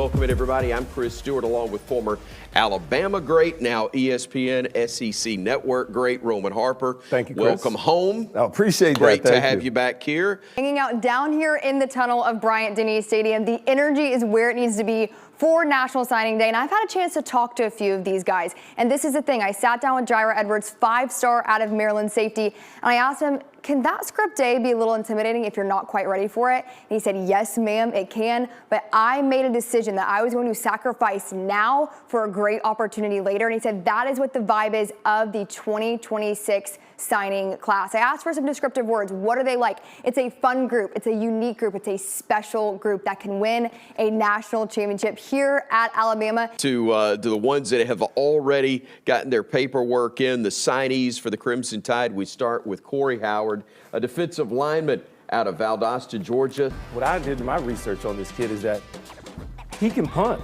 welcome in, everybody. I'm Chris Stewart, along with former Alabama great, now ESPN SEC Network great, Roman Harper. Thank you, Chris. Welcome home. I appreciate that. Great to have you back here. Hanging out down here in the tunnel of Bryant-Denny Stadium. The energy is where it needs to be for National Signing Day, and I've had a chance to talk to a few of these guys. And this is the thing, I sat down with Jaira Edwards, 5-star out of Maryland safety, and I asked him, can that script day be a little intimidating if you're not quite ready for it? And he said, yes, ma'am, it can, but I made a decision that I was going to sacrifice now for a great opportunity later. And he said, that is what the vibe is of the 2026 signing class. I asked for some descriptive words. What are they like? It's a fun group. It's a unique group. It's a special group that can win a national championship here at Alabama. To the ones that have already gotten their paperwork in, the signees for the Crimson Tide, we start with Corey Howard, a defensive lineman out of Valdosta, Georgia. What I did in my research on this kid is that he can punt.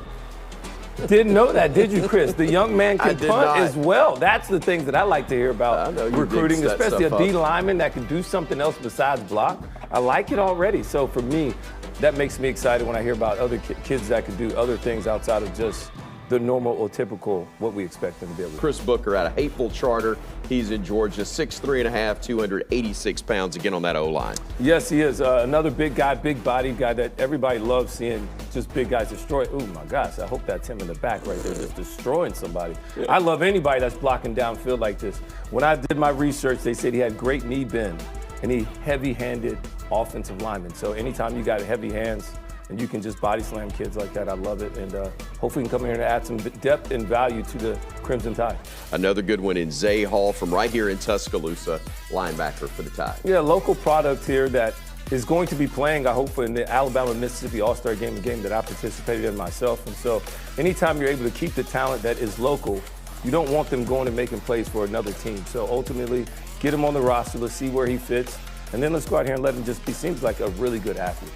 Didn't know that, did you, Chris? The young man can punt as well. That's the things that I like to hear about recruiting, especially a D lineman that can do something else besides block. I like it already. So for me, that makes me excited when I hear about other kids that can do other things outside of just the normal or typical what we expect them to be able to do. Chris Booker out of Hateful Charter. He's in Georgia, 6'3.5", 286 pounds, again on that O-line. Yes, he is. Another big guy, big body guy that everybody loves seeing just big guys destroy. Oh, my gosh, I hope that's him in the back right there just destroying somebody. Yeah. I love anybody that's blocking downfield like this. When I did my research, they said he had great knee bend and he heavy-handed offensive lineman. So anytime you got heavy hands, and you can just body slam kids like that. I love it. And hopefully we can come here and add some depth and value to the Crimson Tide. Another good one in Zay Hall from right here in Tuscaloosa, linebacker for the Tide. Yeah, local product here that is going to be playing, I hope, in the Alabama-Mississippi All-Star game, a game that I participated in myself. And so anytime you're able to keep the talent that is local, you don't want them going and making plays for another team. So ultimately, get him on the roster. Let's see where he fits. And then let's go out here and let him just be, seems like a really good athlete.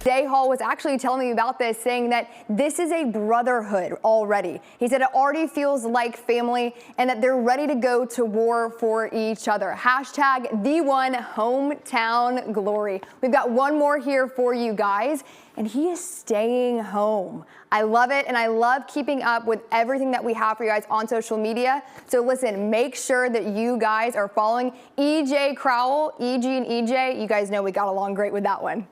Zay Hall was actually telling me about this, saying that this is a brotherhood already. He said it already feels like family and that they're ready to go to war for each other. Hashtag the one hometown glory. We've got one more here for you guys, and he is staying home. I love it, and I love keeping up with everything that we have for you guys on social media. So listen, make sure that you guys are following EJ Crowell, EG and EJ. You guys know we got along great with that one.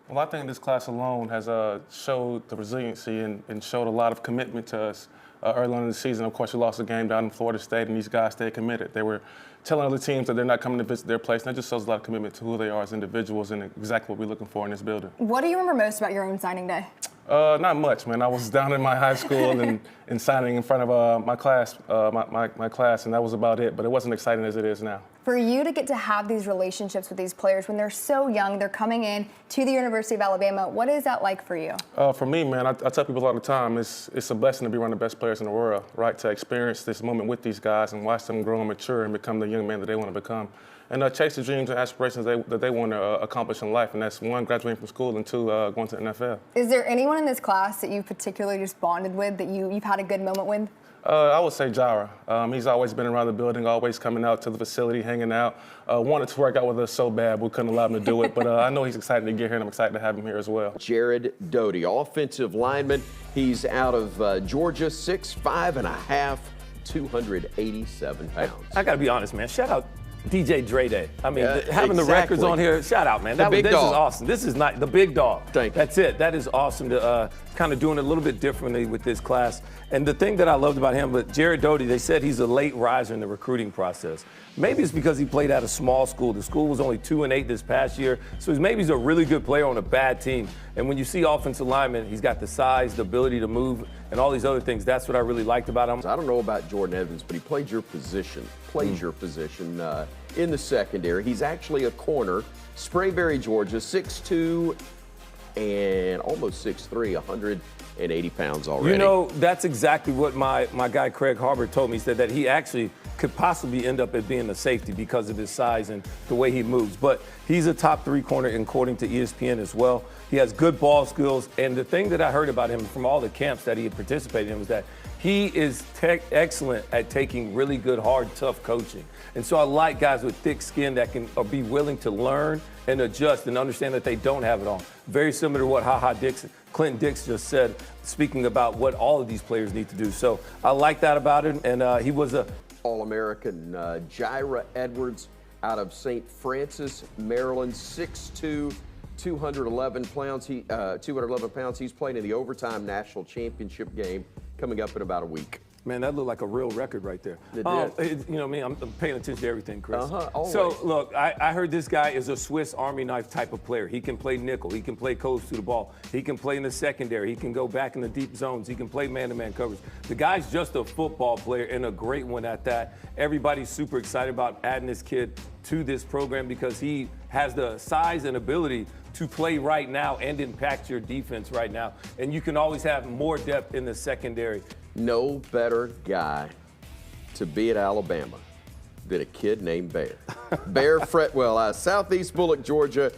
Well, I think this class alone has showed the resiliency and showed a lot of commitment to us early on in the season. Of course, we lost a game down in Florida State, and these guys stayed committed. They were telling other teams that they're not coming to visit their place, and that just shows a lot of commitment to who they are as individuals and exactly what we're looking for in this building. What do you remember most about your own signing day? Not much, man. I was down in my high school and signing in front of my class, my class, and that was about it. But it wasn't exciting as it is now. For you to get to have these relationships with these players when they're so young, they're coming in to the University of Alabama, what is that like for you? For me, man, I tell people all the time, it's a blessing to be one of the best players in the world, right? To experience this moment with these guys and watch them grow and mature and become the young man that they want to become. And chase the dreams and aspirations that they want to accomplish in life. And that's one, graduating from school, and two, going to the NFL. Is there anyone in this class that you particularly just bonded with, that you've had a good moment with? I would say Jaira. He's always been around the building, always coming out to the facility, hanging out. Wanted to work out with us so bad, we couldn't allow him to do it. But I know he's excited to get here, and I'm excited to have him here as well. Jared Doty, offensive lineman. He's out of Georgia, 6'5.5", 287 pounds. I got to be honest, man. Shout out DJ Dre Day. I mean, having the records on here, shout out, man. This is awesome. This is not the big dog. Thank you. That's it. That is awesome to kind of doing it a little bit differently with this class. And the thing that I loved about him, but Jared Doty, they said he's a late riser in the recruiting process. Maybe it's because he played at a small school. The school was only 2-8 this past year, so maybe he's a really good player on a bad team. And when you see offensive linemen, he's got the size, the ability to move, and all these other things. That's what I really liked about him. I don't know about Jordan Evans, but he played your position, in the secondary. He's actually a corner, Sprayberry, Georgia, 6'2", and almost 6'3", 180 pounds already. You know, that's exactly what my guy Craig Harbor told me. He said that he actually could possibly end up as being a safety because of his size and the way he moves. But he's a top 3 corner according to ESPN as well. He has good ball skills. And the thing that I heard about him from all the camps that he had participated in was that He is excellent at taking really good, hard, tough coaching. And so I like guys with thick skin that can be willing to learn and adjust and understand that they don't have it all. Very similar to what Clinton Dix just said, speaking about what all of these players need to do. So I like that about him, and he was a All-American Jaira Edwards out of St. Francis, Maryland, 6'2", 211 pounds. 211 pounds. He's playing in the overtime national championship game coming up in about a week. Man, that looked like a real record right there. It did. You know me, I'm paying attention to everything, Chris. Always. So, look, I heard this guy is a Swiss Army knife type of player. He can play nickel. He can play close to the ball. He can play in the secondary. He can go back in the deep zones. He can play man-to-man coverage. The guy's just a football player and a great one at that. Everybody's super excited about adding this kid to this program because he has the size and ability to play right now and impact your defense right now. And you can always have more depth in the secondary. No better guy to be at Alabama than a kid named Bear. Bear Fretwell, Southeast Bullock, Georgia,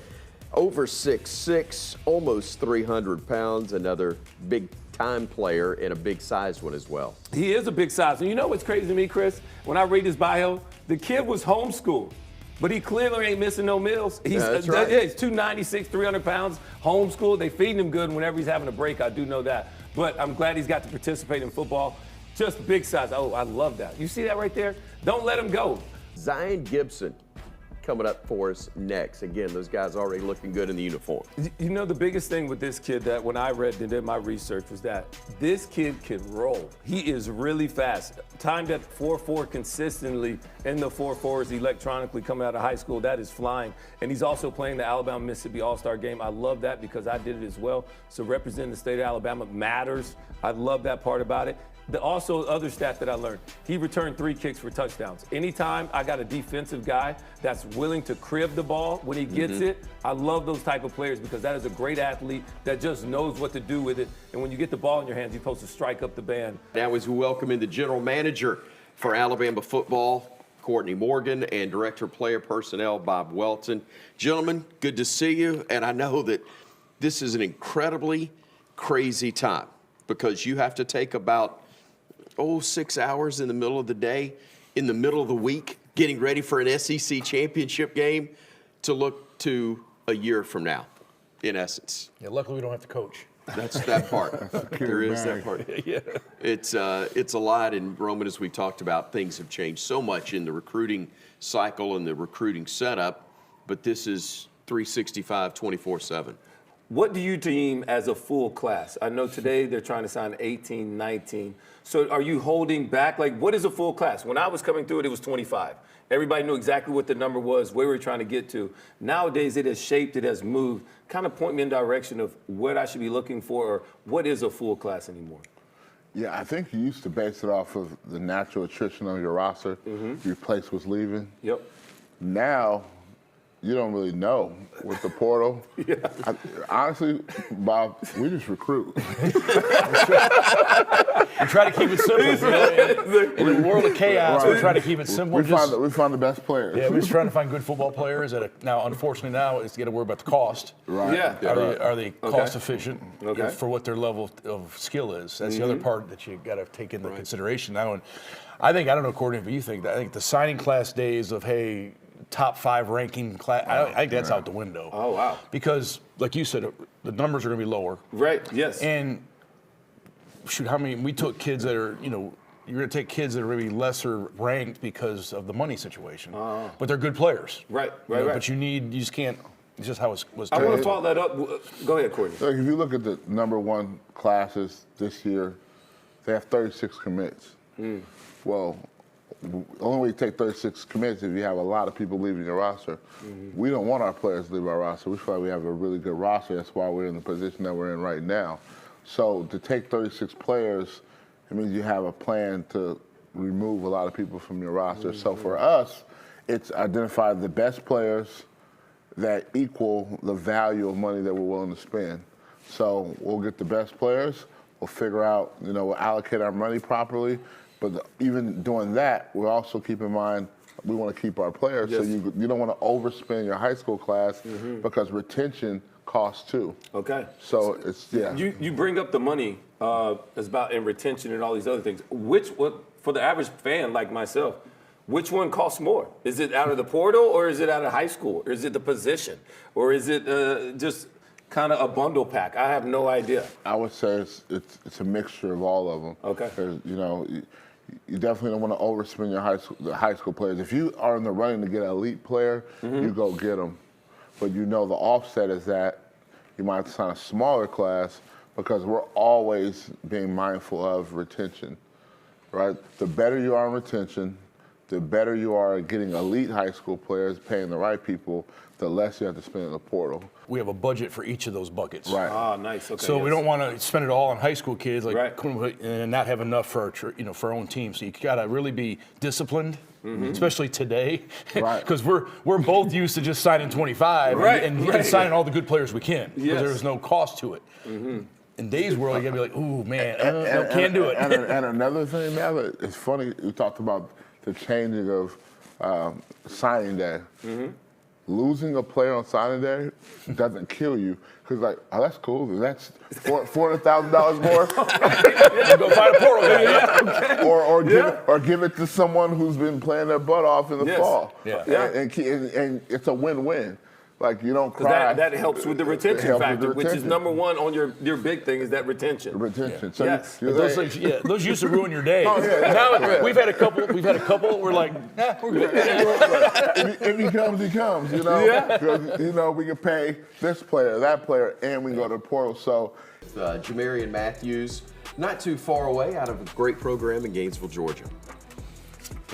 over 6'6", almost 300 pounds, another big-time player and a big-sized one as well. He is a big size. And you know what's crazy to me, Chris? When I read his bio, the kid was homeschooled. But he clearly ain't missing no meals. That's right. He's 296, 300 pounds, homeschooled. They feeding him good whenever he's having a break. I do know that. But I'm glad he's got to participate in football. Just big size. Oh, I love that. You see that right there? Don't let him go. Zion Gibson coming up for us next. Again, those guys already looking good in the uniform. You know, the biggest thing with this kid that when I read and did my research was that this kid can roll. He is really fast. Timed at 4.4 consistently in the 4.4s electronically coming out of high school. That is flying. And he's also playing the Alabama-Mississippi All-Star game. I love that because I did it as well. So representing the state of Alabama matters. I love that part about it. Also, other stat that I learned, he returned 3 kicks for touchdowns. Anytime I got a defensive guy that's willing to crib the ball when he gets it, I love those type of players because that is a great athlete that just knows what to do with it. And when you get the ball in your hands, you're supposed to strike up the band. Now as we welcome in the general manager for Alabama football, Courtney Morgan, and Director of Player Personnel, Bob Welton. Gentlemen, good to see you. And I know that this is an incredibly crazy time because you have to take about 6 hours in the middle of the day, in the middle of the week, getting ready for an SEC championship game to look to a year from now, in essence. Yeah, luckily we don't have to coach. That's that part. There is that part. Yeah. It's a lot, and Roman, as we talked about, things have changed so much in the recruiting cycle and the recruiting setup, but this is 365, 24/7. What do you deem as a full class? I know today they're trying to sign 18, 19. So are you holding back? Like, what is a full class? When I was coming through it, it was 25. Everybody knew exactly what the number was, where we were trying to get to. Nowadays, it has shaped, it has moved. Kind of point me in the direction of what I should be looking for, or what is a full class anymore? Yeah, I think you used to base it off of the natural attrition on your roster. Your place was leaving. Yep. Now, you don't really know with the portal. Honestly, Bob, we just recruit. We try to keep it simple. In a world of chaos, we try to keep it simple. We find the best players. Yeah, we're just trying to find good football players. Now, unfortunately, it's to get to worry about the cost. Right. Yeah. Are they cost efficient Okay. for what their level of skill is? That's the other part that you got to take into consideration now. And I don't know, Courtney, if you think that. I think the signing class days of, hey, top 5 ranking class, I think that's out the window. Oh, wow. Because, like you said, the numbers are going to be lower. Right, yes. And, shoot, we took kids that are, you're going to take kids that are maybe lesser ranked because of the money situation. But they're good players. Right. But you just can't, it's just how it was. I want to follow that up. Go ahead, Courtney. Like if you look at the number 1 classes this year, they have 36 commits. Well, the only way you take 36 commits if you have a lot of people leaving your roster. We don't want our players to leave our roster. We feel like we have a really good roster. That's why we're in the position that we're in right now. So to take 36 players, it means you have a plan to remove a lot of people from your roster. So for us, it's identify the best players that equal the value of money that we're willing to spend. So we'll get the best players. We'll figure out, we'll allocate our money properly. But even doing that, we'll also keep in mind we want to keep our players. Yes. So you don't want to overspend your high school class because retention costs too. Okay. So it's, You bring up the money It's about in retention and all these other things. For the average fan like myself, which one costs more? Is it out of the portal, or is it out of high school? Or is it the position? Or is it just kind of a bundle pack? I have no idea. I would say it's a mixture of all of them. Okay. 'Cause, you know, you definitely don't want to overspend the high school players. If you are in the running to get an elite player, you go get them. But you know the offset is that you might have to sign a smaller class because we're always being mindful of retention, right? The better you are in retention, the better you are at getting elite high school players, paying the right people, the less you have to spend in the portal. We have a budget for each of those buckets. Right. Ah, nice. Okay. So we don't want to spend it all on high school kids, like, Right. and not have enough for for our own team. So you got to really be disciplined, especially today, Right. because we're both used to just signing 25 Right, and right. signing all the good players we can, because Yes. there's no cost to it. In Dave's world, you got to be like, ooh, man, no, can't do it. And another thing, man, it's funny, you talked about the changing of signing day. Losing a player on signing day doesn't kill you, because like, oh, that's cool. That's $400,000 more. Go find a portal guy. Or give it to someone who's been playing their butt off in the Yes. fall. Yeah. And it's a win-win. Like, you don't cry. That helps with the It retention helps with factor, the which is retention. number one on your big thing is that retention. Retention. So Yes. you- Those things, those used to ruin your day. Oh, yeah. Now we've had a couple. We're like, we're good. if he comes, he comes, you know? Yeah. 'Cause, you know, we can pay this player, that player, and we go to the portal. So Jamarion Matthews, not too far away out of a great program in Gainesville, Georgia.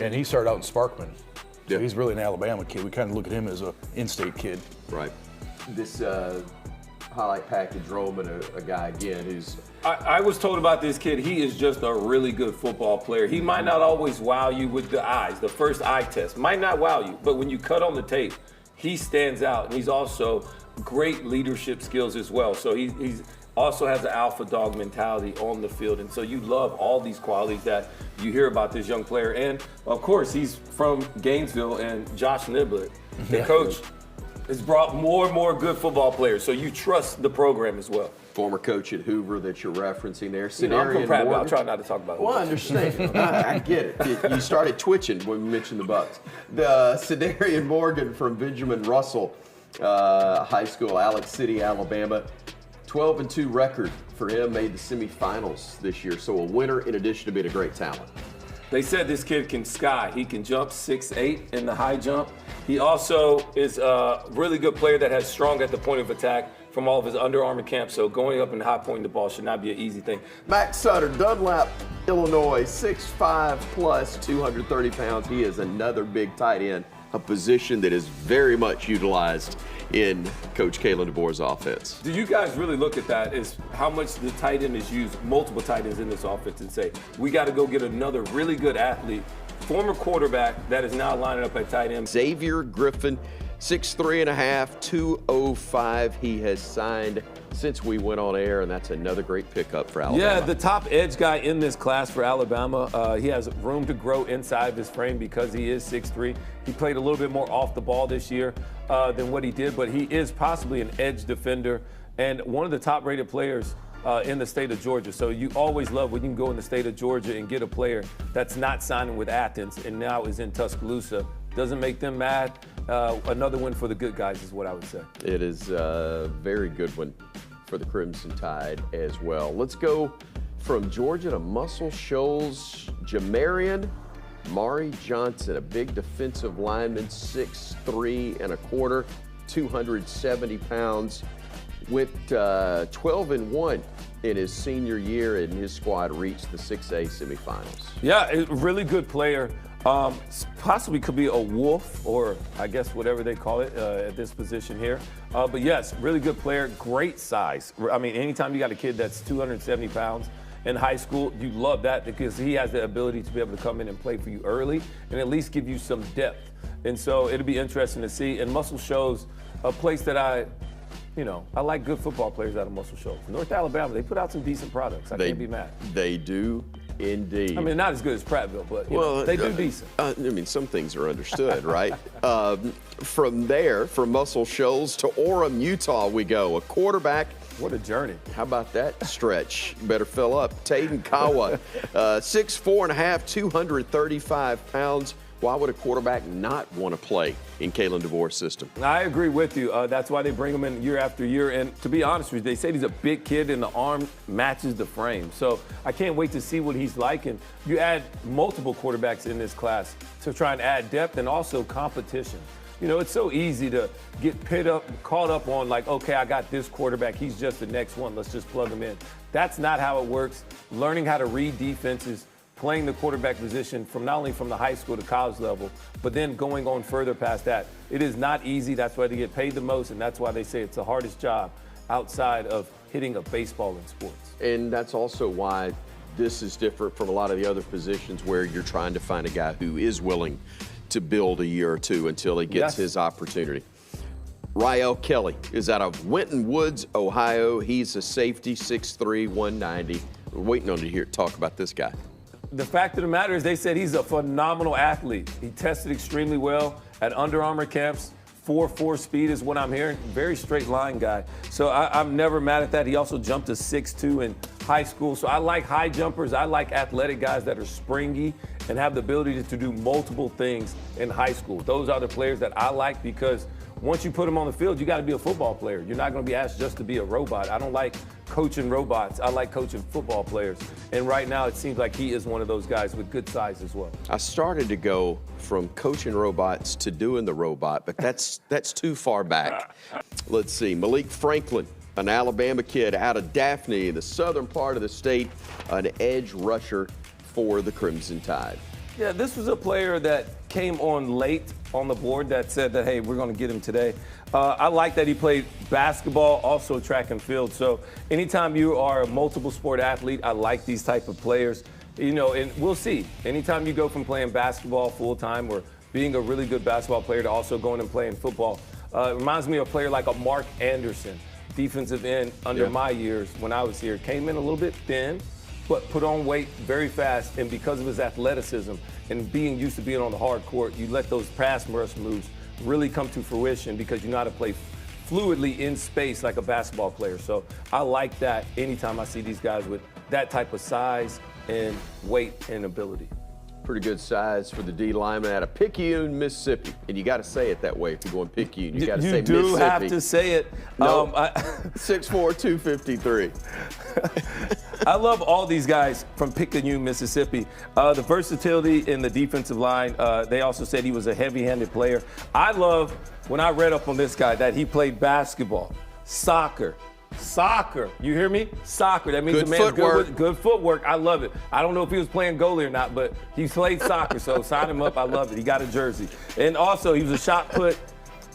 And he started out in Sparkman. So Yeah. he's really an Alabama kid. We kind of look at him as a in-state kid. Right. This highlight package Roman, a guy again who's I was told about this kid. He is just a really good football player. He might not always wow you with the eyes. The first eye test might not wow you, but when you cut on the tape, he stands out. And he's also great leadership skills as well. So he's also has an alpha dog mentality on the field. And so you love all these qualities that you hear about this young player. And of course, he's from Gainesville, and Josh Niblett, the coach, has brought more and more good football players. So you trust the program as well. former coach at Hoover that you're referencing there. You know, I'm from Cederian Pratt, but I'll Morgan. try not to talk about it. Well, I understand. I get it. You started twitching when we mentioned the Bucks. The Cederian Morgan from Benjamin Russell High School, Alex City, Alabama. 12-2 record for him, made the semifinals this year. So a winner in addition to being a great talent. They said this kid can sky. He can jump 6'8" in the high jump. He also is a really good player that has strong at the point of attack from all of his Under Armour camp. So going up and high pointing the ball should not be an easy thing. Max Sutter, Dunlap, Illinois, 6'5 plus 230 pounds. He is another big tight end, a position that is very much utilized in Coach Kalen DeBoer's offense. Do you guys really look at that as how much the tight end is used, multiple tight ends in this offense, and say, we got to go get another really good athlete, former quarterback that is now lining up at tight end? Ezavier Griffin, 6'3.5", 205. He has signed since we went on air, and that's another great pickup for Alabama. Yeah, the top edge guy in this class for Alabama. He has room to grow inside of his frame because he is 6'3". He played a little bit more off the ball this year than what he did, but he is possibly an edge defender and one of the top-rated players in the state of Georgia. So you always love when you can go in the state of Georgia and get a player that's not signing with Athens and now is in Tuscaloosa. Doesn't make them mad. Another win for the good guys is what I would say. It is a very good one for the Crimson Tide as well. Let's go from Georgia to Muscle Shoals. Jamarion Mari Johnson, a big defensive lineman, 6'3.25", 270 pounds, went 12-1 in his senior year, and his squad reached the 6A semifinals. Yeah, a really good player. Possibly could be a wolf, or I guess whatever they call it at this position here. But yes, really good player, great size. I mean, anytime you got a kid that's 270 pounds in high school, you love that because he has the ability to be able to come in and play for you early and at least give you some depth. And so it'll be interesting to see. And Muscle Shoals, a place that I like good football players out of Muscle Shoals. North Alabama, they put out some decent products. I can't be mad. They do indeed. I mean, not as good as Prattville, but they do decent. I mean, some things are understood, right? From there, from Muscle Shoals to Orem, Utah we go. A quarterback What a journey. How about that stretch? Better fill up. Taden Kawa, 6'4.5", 235 pounds. Why would a quarterback not want to play in Kalen DeBoer's system? I agree with you. That's why they bring him in year after year. And to be honest with you, they say he's a big kid and the arm matches the frame. So I can't wait to see what he's like. And you add multiple quarterbacks in this class to try and add depth and also competition. You know, it's so easy to get caught up on like, okay, I got this quarterback. He's just the next one. Let's just plug him in. That's not how it works. Learning how to read defenses, playing the quarterback position from not only from the high school to college level, but then going on further past that. It is not easy. That's why they get paid the most, and that's why they say it's the hardest job outside of hitting a baseball in sports. And that's also why this is different from a lot of the other positions where you're trying to find a guy who is willing to build a year or two until he gets his opportunity. Rael Kelly is out of Winton Woods, Ohio. He's a safety, 6'3", 190. We're waiting on to talk about this guy. The fact of the matter is they said he's a phenomenal athlete. He tested extremely well at Under Armour camps. 4.4 speed is what I'm hearing. Very straight line guy. So I'm never mad at that. He also jumped to 6'2" in high school. So I like high jumpers. I like athletic guys that are springy and have the ability to do multiple things in high school. Those are the players that I like because once you put them on the field, you got to be a football player. You're not going to be asked just to be a robot. I don't like coaching robots. I like coaching football players. And right now, it seems like he is one of those guys with good size as well. I started to go from coaching robots to doing the robot, but that's too far back. Let's see. Malik Franklin, an Alabama kid out of Daphne, the southern part of the state, an edge rusher for the Crimson Tide. Yeah, this was a player that came on late on the board that said that, hey, we're going to get him today. I like that he played basketball, also track and field. So anytime you are a multiple sport athlete, I like these type of players. You know, and we'll see. Anytime you go from playing basketball full-time or being a really good basketball player to also going and playing football, it reminds me of a player like a Mark Anderson, defensive end under my years when I was here. Came in a little bit thin, but put on weight very fast, and because of his athleticism and being used to being on the hard court, you let those pass rush moves really come to fruition because you know how to play fluidly in space like a basketball player. So I like that anytime I see these guys with that type of size and weight and ability. Pretty good size for the D lineman out of Picayune, Mississippi. And you got to say it that way if you're going Picayune. You got to say Mississippi. You do have to say it. No, 6'4", 253. I love all these guys from Picayune, Mississippi. The versatility in the defensive line. They also said he was a heavy-handed player. I love, when I read up on this guy, that he played basketball, soccer. You hear me? Soccer. That means good the man's footwork. good footwork. I love it. I don't know if he was playing goalie or not, but he played soccer, so sign him up. I love it. He got a jersey. And also, he was a shot put.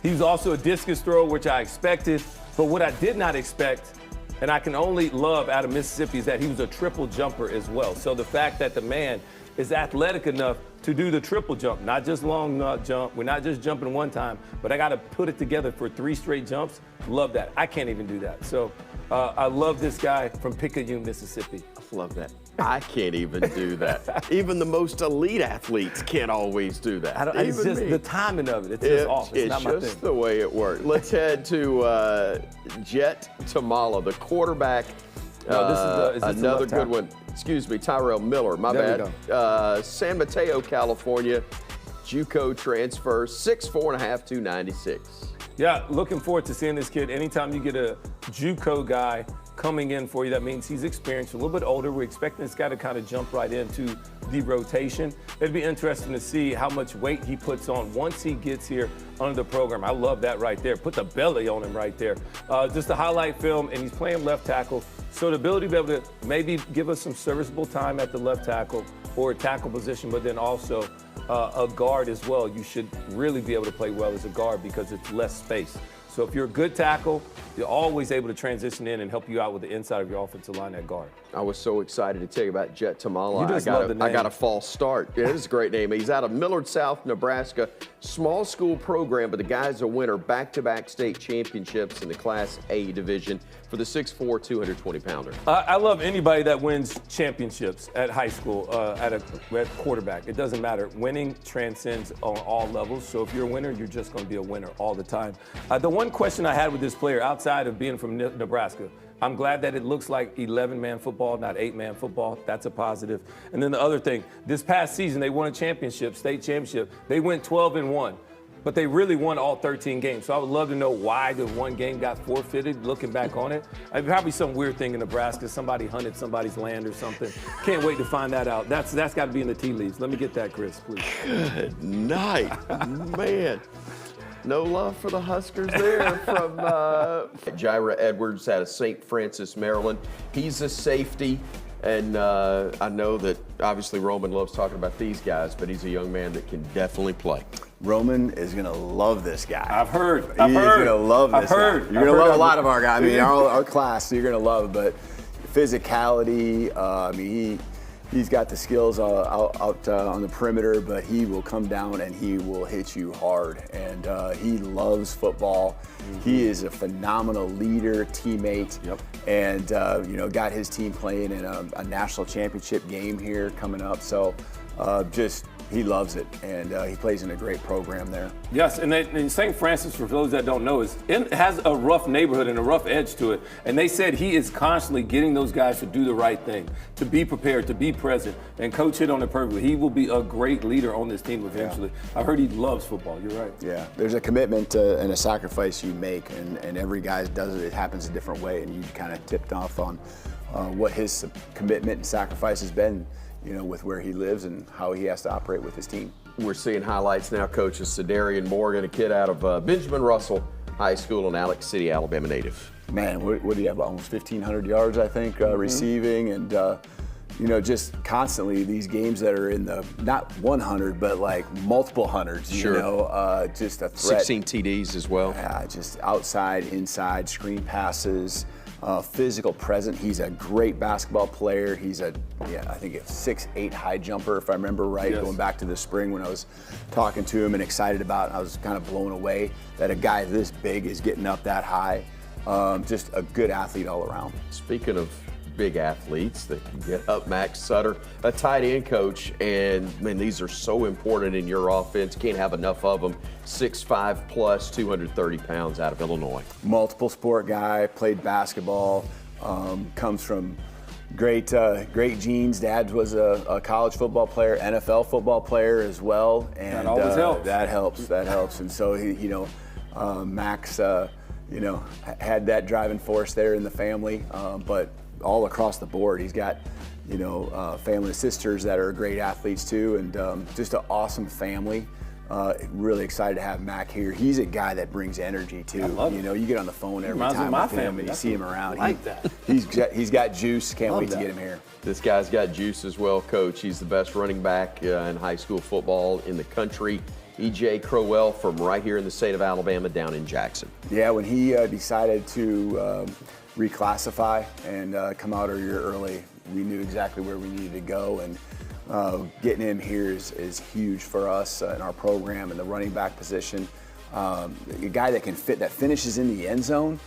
He was also a discus thrower, which I expected. But what I did not expect, and I can only love out of Mississippi, is that he was a triple jumper as well. So the fact that the man is athletic enough to do the triple jump, not just long jump. We're not just jumping one time, but I got to put it together for 3 straight jumps. Love that. I can't even do that. So I love this guy from Picayune, Mississippi. Love that. I can't even do that. Even the most elite athletes can't always do that. It's just the timing of it. It's just off. It's not my just thing. the way it works. Let's head to Jet Tamala, the quarterback. Is this another good one. Excuse me, Tyrell Miller. My There bad. San Mateo, California. JUCO transfer, 6'4.5", 296. Yeah, looking forward to seeing this kid. Anytime you get a JUCO guy coming in for you, that means he's experienced, a little bit older. We're expecting this guy to kind of jump right into the rotation. It'd be interesting to see how much weight he puts on once he gets here under the program. I love that right there. Put the belly on him right there. Just a highlight film, and he's playing left tackle. So the ability to be able to maybe give us some serviceable time at the left tackle or tackle position, but then also a guard as well. You should really be able to play well as a guard because it's less space. So if you're a good tackle, you're always able to transition in and help you out with the inside of your offensive line at guard. I was so excited to tell you about Jet Tamala. You just love the name. I got a false start. Yeah, this is a great name. He's out of Millard South, Nebraska. Small school program, but the guy's a winner. Back-to-back state championships in the Class A division for the 6'4", 220-pounder. I love anybody that wins championships at high school at quarterback. It doesn't matter. Winning transcends on all levels. So if you're a winner, you're just going to be a winner all the time. The one question I had with this player outside of being from Nebraska, I'm glad that it looks like 11-man football, not 8-man football. That's a positive. And then the other thing, this past season, they won a championship, state championship. They went 12-1. But they really won all 13 games. So I would love to know why the one game got forfeited, looking back on it. Probably some weird thing in Nebraska. Somebody hunted somebody's land or something. Can't wait to find that out. That's got to be in the tea leaves. Let me get that, Chris, please. Good night, man. No love for the Huskers there from Jaira Edwards out of St. Francis, Maryland. He's a safety. And I know that obviously Roman loves talking about these guys, but he's a young man that can definitely play. Roman is going to love this guy. I've heard. He's going to love this guy. You're going to love a lot of our guys. I mean, our class, so you're going to love it. But physicality, I mean, he's got the skills out on the perimeter, but he will come down and he will hit you hard. And he loves football. He is a phenomenal leader, teammate, and got his team playing in a national championship game here coming up. So he loves it, and he plays in a great program there. Yes, and St. Francis, for those that don't know, it has a rough neighborhood and a rough edge to it. And they said he is constantly getting those guys to do the right thing, to be prepared, to be present. And Coach hit on it perfectly. He will be a great leader on this team eventually. Yeah. I've heard he loves football. You're right. Yeah, there's a commitment and a sacrifice you make, and every guy does it. It happens a different way, and you kind of tipped off on what his commitment and sacrifice has been, with where he lives and how he has to operate with his team. We're seeing highlights now, Coach, of Cederian Morgan, a kid out of Benjamin Russell High School, an Alex City, Alabama native. Man, what do you have, almost 1,500 yards, I think, receiving, and just constantly these games that are in the, not 100, but like multiple hundreds, just a threat. 16 TDs as well. Yeah, just outside, inside, screen passes. Physical present. He's a great basketball player. He's I think a 6'8" high jumper, if I remember right, going back to the spring when I was talking to him and excited about it. I was kind of blown away that a guy this big is getting up that high. Just a good athlete all around. Speaking of big athletes that can get up, Max Sutter, a tight end coach, and man, these are so important in your offense. Can't have enough of them. 6'5" plus, 230 pounds out of Illinois. Multiple sport guy, played basketball, comes from great genes. Dad was a college football player, NFL football player as well, and that always helps. That helps. And so Max, had that driving force there in the family, but all across the board. He's got, family of sisters that are great athletes too, and just an awesome family. Really excited to have Mac here. He's a guy that brings energy too. I love it. You get on the phone every Reminds me time of my with him family. and you see him around. I like that. He's got juice. Can't wait to get him here. This guy's got juice as well, Coach. He's the best running back in high school football in the country. EJ Crowell from right here in the state of Alabama down in Jackson. Yeah, when he decided to reclassify and come out a year early, we knew exactly where we needed to go, and getting him here is huge for us in our program and the running back position. A guy that can fit, that finishes in the end zone,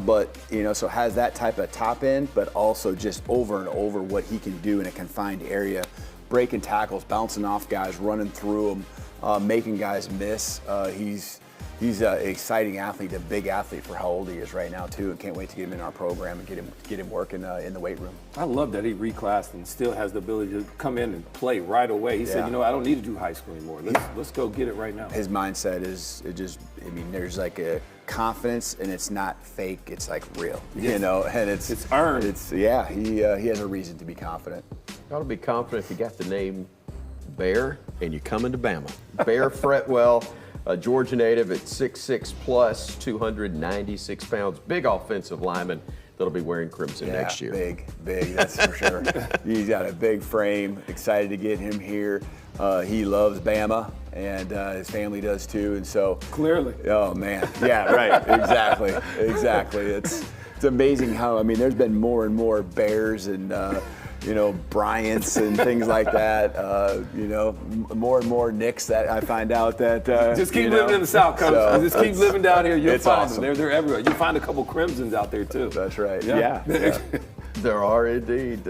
but so has that type of top end, but also just over and over what he can do in a confined area, breaking tackles, bouncing off guys, running through them, making guys miss. He's an exciting athlete, a big athlete for how old he is right now too, and can't wait to get him in our program and get him working in the weight room. I love that he reclassed and still has the ability to come in and play right away. He said, I don't need to do high school anymore. Let's go get it right now. His mindset is there's like a confidence, and it's not fake. It's like real, and it's earned. He has a reason to be confident. You ought to be confident if you got the name Bear and you come into Bama. Bear Fretwell. A Georgia native at 6'6 plus, 296 pounds. Big offensive lineman that'll be wearing crimson next year. Big, that's for sure. He's got a big frame. Excited to get him here. He loves Bama, and his family does too. And so clearly. Oh man, yeah, right, exactly. It's amazing how there's been more and more Bears and. Bryant's and things like that. More and more Knicks that I find out that. Just keep living in the South, Coach. So just keep living down here. You'll find awesome. them. They're everywhere. You'll find a couple Crimsons out there too. That's right. Yeah. There are indeed.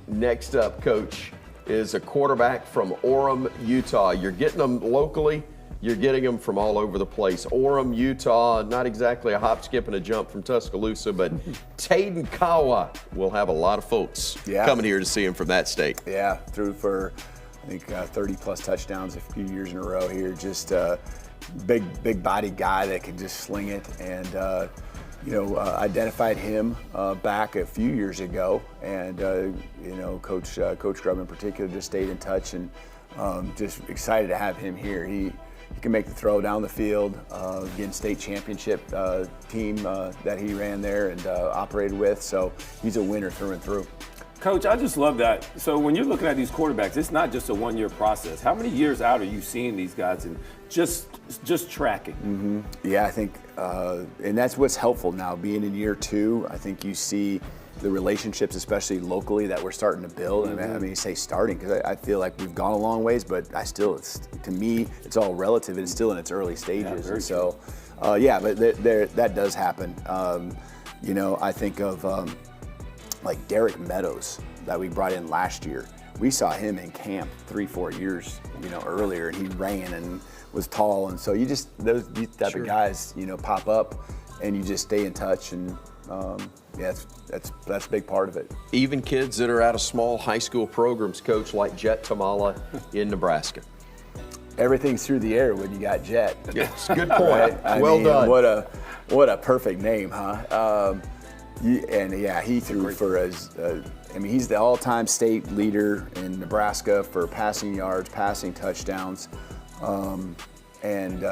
Next up, Coach, is a quarterback from Orem, Utah. You're getting them locally. You're getting them from all over the place. Orem, Utah, not exactly a hop, skip, and a jump from Tuscaloosa, but Taden Kawa will have a lot of folks coming here to see him from that state. Yeah, threw for, I think, 30-plus touchdowns a few years in a row here. Just a big body guy that can just sling it. And, identified him back a few years ago. And, Coach Grubb in particular just stayed in touch, and just excited to have him here. He can make the throw down the field. Again, state championship team that he ran there and operated with. So he's a winner through and through. Coach, I just love that. So when you're looking at these quarterbacks, it's not just a one-year process. How many years out are you seeing these guys and just tracking? Mm-hmm. Yeah, I think, and that's what's helpful now. Being in year 2, I think you see the relationships, especially locally, that we're starting to build. And I mean, you say starting because I feel like we've gone a long ways, but to me, it's all relative. It's still in its early stages. And so, but that does happen. I think of like Derek Meadows that we brought in last year. We saw him in camp 3-4 years, earlier, and he ran and was tall. And so these type of guys, pop up, and you just stay in touch. And that's a big part of it. Even kids that are out of small high school programs, Coach, like Jet Tamala in Nebraska. Everything's through the air when you got Jet. Yes, good point. Right? Well done. What a perfect name, huh? He threw for he's the all-time state leader in Nebraska for passing yards, passing touchdowns, and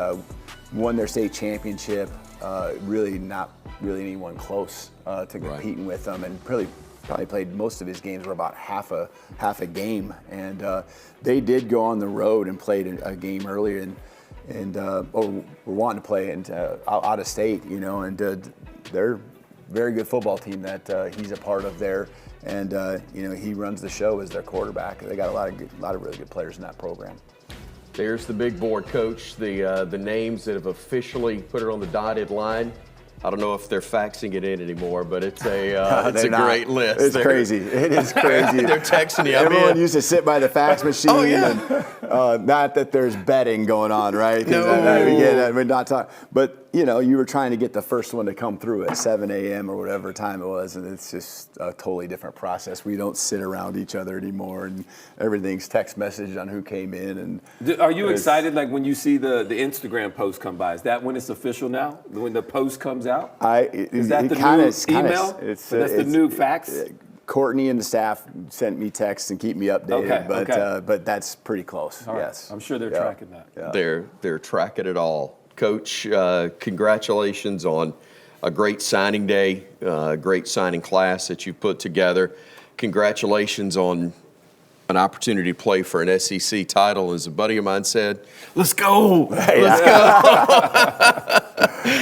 won their state championship. Really not really anyone close to competing with them, and probably played most of his games were about half a game. And they did go on the road and played a game earlier, and were wanting to play out of state, and they're very good football team that he's a part of there, and he runs the show as their quarterback. They got a lot of really good players in that program. There's the big board, Coach. The names that have officially put it on the dotted line. I don't know if they're faxing it in anymore, but it's a great list. It's crazy. It is crazy. They're texting you. Everyone used to sit by the fax machine. Oh, yeah. And, not that there's betting going on, right? No. We're not talking. But you were trying to get the first one to come through at 7 a.m. or whatever time it was, and it's just a totally different process. We don't sit around each other anymore, and everything's text message on who came in. And are you excited, like when you see the Instagram post come by? Is that when it's official now? When the post comes out? Is that the new email? That's the new fax? Courtney and the staff sent me texts and keep me updated, but that's pretty close. Right. Yes, I'm sure they're tracking that. Yeah. They're tracking it all. Coach, congratulations on a great signing day, great signing class that you put together. Congratulations on an opportunity to play for an SEC title. As a buddy of mine said, let's go. Let's go.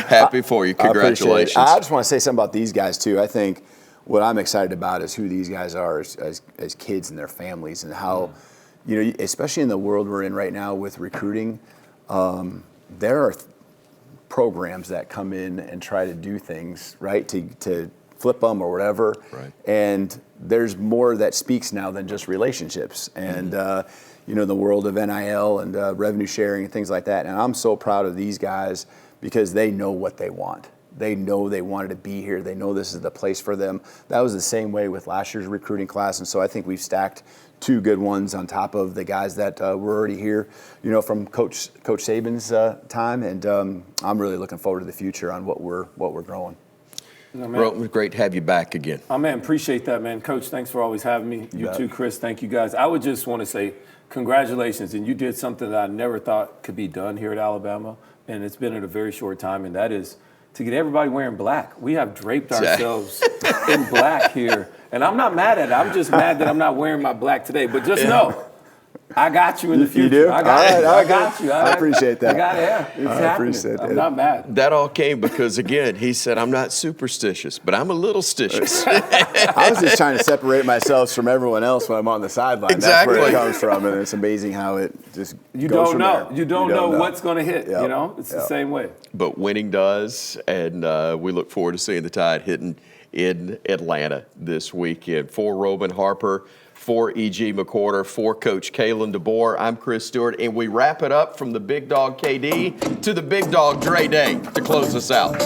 Happy for you. Congratulations. I just want to say something about these guys, too. I think what I'm excited about is who these guys are as kids and their families, and how, especially in the world we're in right now with recruiting, there are programs that come in and try to do things, right, to flip them or whatever. Right. And there's more that speaks now than just relationships. And, the world of NIL and revenue sharing and things like that. And I'm so proud of these guys because they know what they want. They know they wanted to be here. They know this is the place for them. That was the same way with last year's recruiting class. And so I think we've stacked 2 good ones on top of the guys that were already here, from Coach Saban's time. And I'm really looking forward to the future on what we're growing. Roten, great to have you back again. Oh, man, appreciate that, man. Coach, thanks for always having me. You too, Chris. Thank you, guys. I would just want to say congratulations. And you did something that I never thought could be done here at Alabama. And it's been in a very short time, and that is to get everybody wearing black. We have draped ourselves in black here. And I'm not mad at it. I'm just mad that I'm not wearing my black today. But just know, I got you in the future. You do? I got you. I appreciate that. I got it. It's happening. Appreciate that. I'm not mad. That all came because, again, he said, I'm not superstitious, but I'm a little stitious. I was just trying to separate myself from everyone else when I'm on the sideline. Exactly. That's where it comes from, and it's amazing how it just You goes don't from know. there. You don't know what's going to hit. Yep. It's the same way. But winning does, and we look forward to seeing the Tide hitting in Atlanta this weekend. For Robin Harper, For E.G. McCorder, for Coach Kalen DeBoer, I'm Chris Stewart, and we wrap it up from the big dog KD to the big dog Dre Day to close us out.